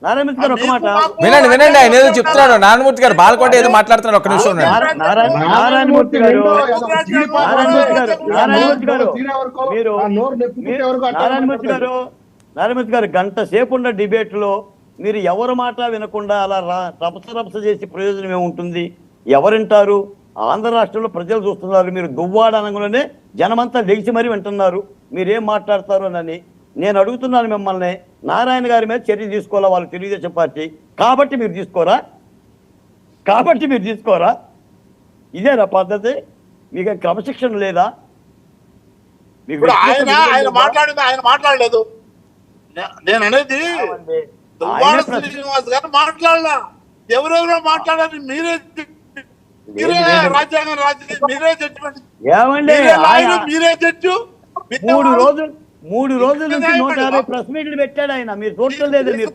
నారాయణమూర్తి గారు ఒక మాట వినండి ఆయన ఏదో చెప్తున్నాడు. నారాయణమూర్తి గారు బాలకోట ఏదో మాట్లాడుతున్నారు, ఒక్క నిమిషం ఉండండి. నారాయణమూర్తి గారు నారాయణమూర్తి గారు గంట సేపు ఉన్న డిబేట్ లో మీరు ఎవరు మాట వినకుండా అలా రపస చేసి ప్రయోజనం ఏముంటుంది? ఎవరింటారు? ఆంధ్ర రాష్ట్రంలో ప్రజలు చూస్తున్నారు. మీరు దువ్వాడ అనగానే జనమంతా లెగిసి మరీ వింటున్నారు మీరేం మాట్లాడతారు అని. నేను అడుగుతున్నాను మిమ్మల్ని, నారాయణ గారి మీద చర్య తీసుకోవాలా వాళ్ళు తెలుగుదేశం పార్టీ, కాబట్టి మీరు తీసుకోరా? ఇదేనా పద్ధతి? మీకు క్రమశిక్షణ లేదా? ఆయన మాట్లాడలేదు. నేను అనేది శ్రీనివాస్ గారు మాట్లాడలా, ఎవరెవరో మాట్లాడారు. మీరే రాజ్యాంగం మీరే జడ్జిమెంట్, మీరే జడ్జు. 3 రోజుల నుంచి 150 ప్రెస్ మీట్లు పెట్టాడు ఆయన. మీరు చూడటం లేదు. మీరు